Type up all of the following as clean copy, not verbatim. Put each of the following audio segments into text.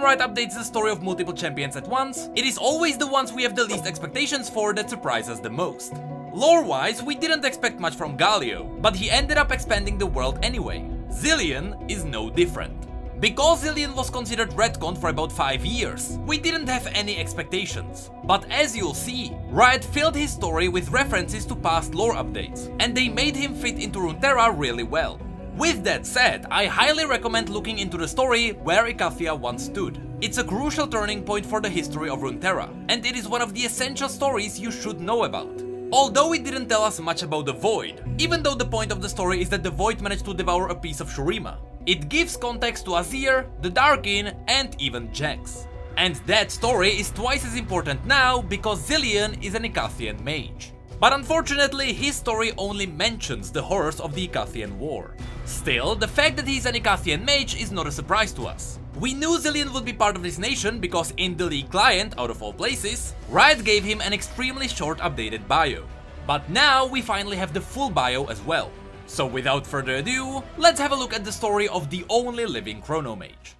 Riot updates the story of multiple champions at once, it is always the ones we have the least expectations for that surprise us the most. Lore-wise, we didn't expect much from Galio, but he ended up expanding the world anyway. Zilean is no different. Because Zilean was considered retconned for about 5 years, we didn't have any expectations. But as you'll see, Riot filled his story with references to past lore updates, and they made him fit into Runeterra really well. With that said, I highly recommend looking into the story where Icathia once stood. It's a crucial turning point for the history of Runeterra, and it is one of the essential stories you should know about. Although it didn't tell us much about the Void, even though the point of the story is that the Void managed to devour a piece of Shurima, it gives context to Azir, the Darkin, and even Jax. And that story is twice as important now because Zilean is an Icathian mage. But unfortunately, his story only mentions the horrors of the Icathian War. Still, the fact that he's an Icathian mage is not a surprise to us. We knew Zilean would be part of this nation because in the League client, out of all places, Riot gave him an extremely short updated bio. But now we finally have the full bio as well. So without further ado, let's have a look at the story of the only living chronomage.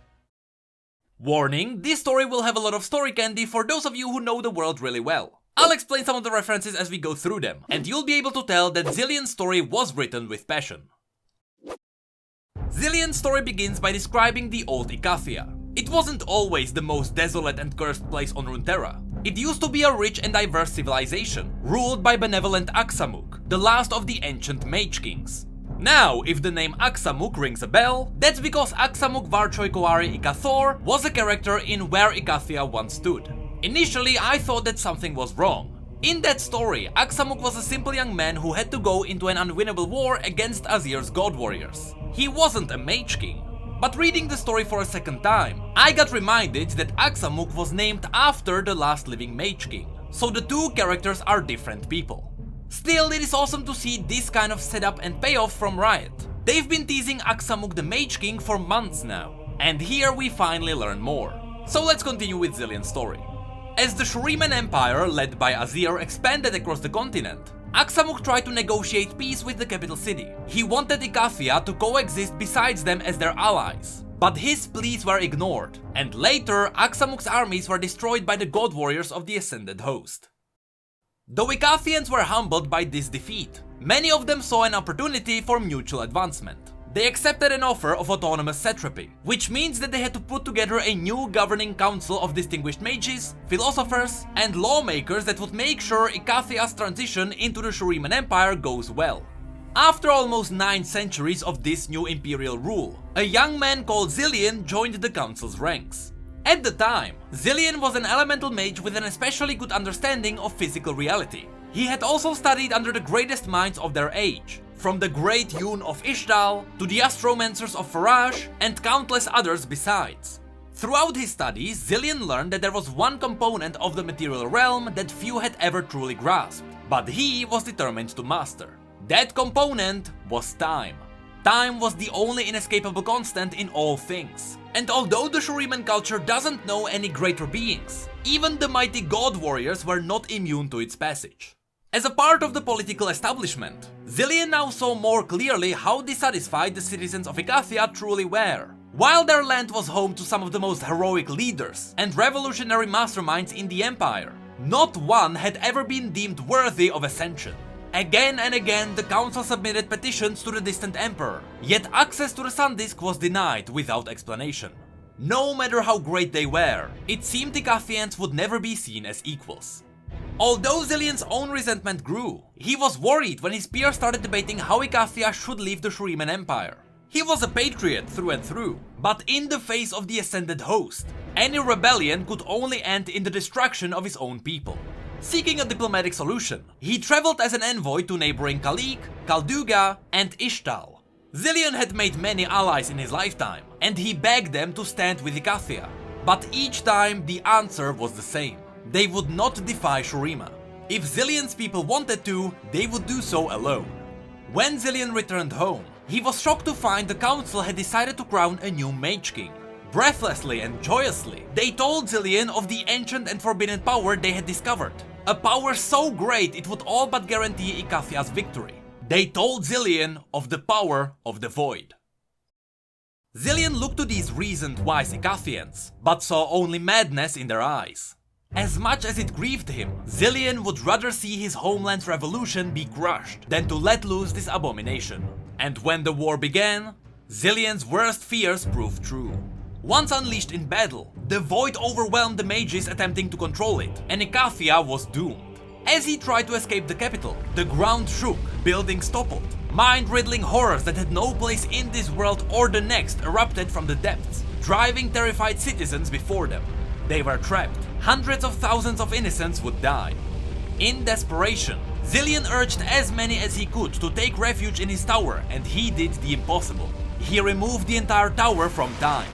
Warning, this story will have a lot of story candy for those of you who know the world really well. I'll explain some of the references as we go through them, and you'll be able to tell that Zilean's story was written with passion. Zilean's story begins by describing the old Icathia. It wasn't always the most desolate and cursed place on Runeterra. It used to be a rich and diverse civilization, ruled by benevolent Aksamuk, the last of the ancient mage kings. Now, if the name Aksamuk rings a bell, that's because Aksamuk Varchoikoari Ikathor was a character in Where Icathia once stood. Initially, I thought that something was wrong. In that story, Aksamuk was a simple young man who had to go into an unwinnable war against Azir's god warriors. He wasn't a mage king. But reading the story for a second time, I got reminded that Aksamuk was named after the last living mage king, so the two characters are different people. Still, it is awesome to see this kind of setup and payoff from Riot. They've been teasing Aksamuk the mage king for months now, and here we finally learn more. So let's continue with Zilean's story. As the Shuriman Empire, led by Azir, expanded across the continent, Aksamuk tried to negotiate peace with the capital city. He wanted Icathia to coexist besides them as their allies. But his pleas were ignored, and later Aksamuk's armies were destroyed by the god warriors of the Ascended Host. Though Icathians were humbled by this defeat, many of them saw an opportunity for mutual advancement. They accepted an offer of autonomous satrapy, which means that they had to put together a new governing council of distinguished mages, philosophers, and lawmakers that would make sure Icathia's transition into the Shuriman Empire goes well. After almost 9 centuries of this new imperial rule, a young man called Zilean joined the council's ranks. At the time, Zilean was an elemental mage with an especially good understanding of physical reality. He had also studied under the greatest minds of their age, from the great Yun of Ishtal to the astromancers of Faraj and countless others besides. Throughout his studies, Zilean learned that there was one component of the material realm that few had ever truly grasped, but he was determined to master. That component was time. Time was the only inescapable constant in all things. And although the Shuriman culture doesn't know any greater beings, even the mighty god warriors were not immune to its passage. As a part of the political establishment, Zilean now saw more clearly how dissatisfied the citizens of Icathia truly were. While their land was home to some of the most heroic leaders and revolutionary masterminds in the Empire, not one had ever been deemed worthy of ascension. Again and again, the council submitted petitions to the distant emperor, yet access to the Sun Disk was denied without explanation. No matter how great they were, it seemed Icathians would never be seen as equals. Although Zilean's own resentment grew, he was worried when his peers started debating how Icathia should leave the Shuriman Empire. He was a patriot through and through, but in the face of the Ascended Host, any rebellion could only end in the destruction of his own people. Seeking a diplomatic solution, he traveled as an envoy to neighboring Kalik, Kalduga, and Ishtal. Zilean had made many allies in his lifetime, and he begged them to stand with Icathia. But each time the answer was the same. They would not defy Shurima. If Zilean's people wanted to, they would do so alone. When Zilean returned home, he was shocked to find the council had decided to crown a new Mage King. Breathlessly and joyously, they told Zilean of the ancient and forbidden power they had discovered. A power so great it would all but guarantee Icathia's victory. They told Zilean of the power of the Void. Zilean looked to these reasoned wise Icathians, but saw only madness in their eyes. As much as it grieved him, Zilean would rather see his homeland's revolution be crushed than to let loose this abomination. And when the war began, Zilean's worst fears proved true. Once unleashed in battle, the void overwhelmed the mages attempting to control it, and Icathia was doomed. As he tried to escape the capital, the ground shook, buildings toppled. Mind-riddling horrors that had no place in this world or the next erupted from the depths, driving terrified citizens before them. They were trapped. Hundreds of thousands of innocents would die. In desperation, Zilean urged as many as he could to take refuge in his tower, and he did the impossible. He removed the entire tower from time.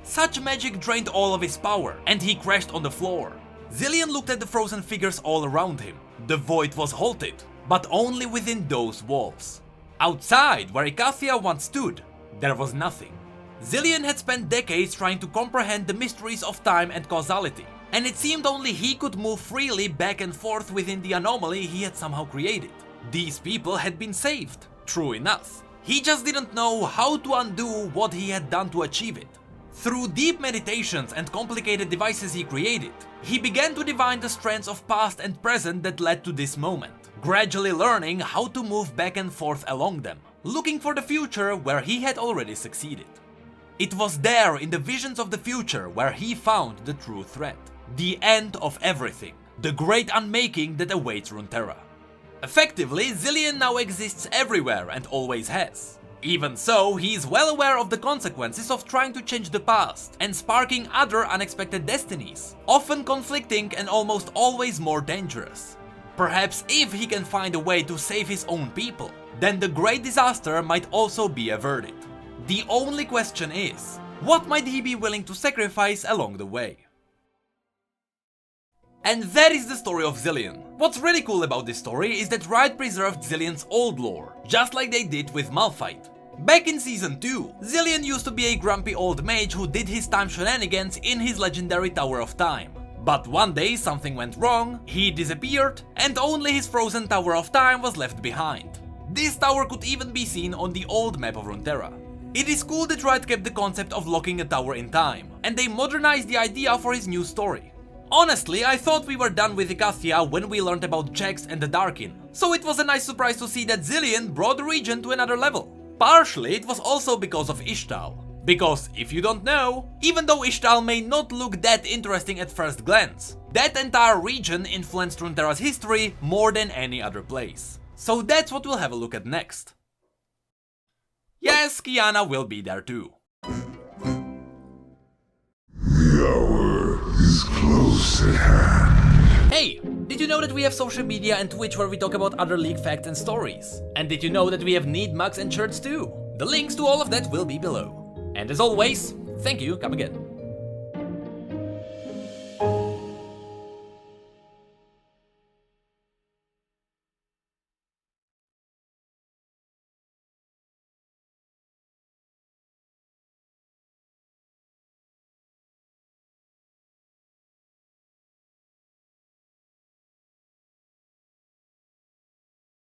Such magic drained all of his power, and he crashed on the floor. Zilean looked at the frozen figures all around him. The void was halted, but only within those walls. Outside, where Icathia once stood, there was nothing. Zilean had spent decades trying to comprehend the mysteries of time and causality, and it seemed only he could move freely back and forth within the anomaly he had somehow created. These people had been saved, true enough. He just didn't know how to undo what he had done to achieve it. Through deep meditations and complicated devices he created, he began to divine the strands of past and present that led to this moment, gradually learning how to move back and forth along them, looking for the future where he had already succeeded. It was there in the visions of the future where he found the true threat, the end of everything, the great unmaking that awaits Runeterra. Effectively, Zilean now exists everywhere and always has. Even so, he is well aware of the consequences of trying to change the past and sparking other unexpected destinies, often conflicting and almost always more dangerous. Perhaps if he can find a way to save his own people, then the great disaster might also be averted. The only question is, what might he be willing to sacrifice along the way? And that is the story of Zilean. What's really cool about this story is that Riot preserved Zilean's old lore, just like they did with Malphite. Back in Season 2, Zilean used to be a grumpy old mage who did his time shenanigans in his legendary Tower of Time. But one day something went wrong, he disappeared, and only his frozen Tower of Time was left behind. This tower could even be seen on the old map of Runeterra. It is cool that Riot kept the concept of locking a tower in time, and they modernized the idea for his new story. Honestly, I thought we were done with Icathia when we learned about CZECH and the Darkin, so it was a nice surprise to see that Zilean brought the region to another level. Partially, it was also because of Ishtal. Because, if you don't know, even though Ishtal may not look that interesting at first glance, that entire region influenced Runeterra's history more than any other place. So that's what we'll have a look at next. Yes, Kiana will be there too. The hour is close at hand. Hey, did you know that we have social media and Twitch where we talk about other League facts and stories? And did you know that we have neat mugs and shirts too? The links to all of that will be below. And as always, thank you, come again.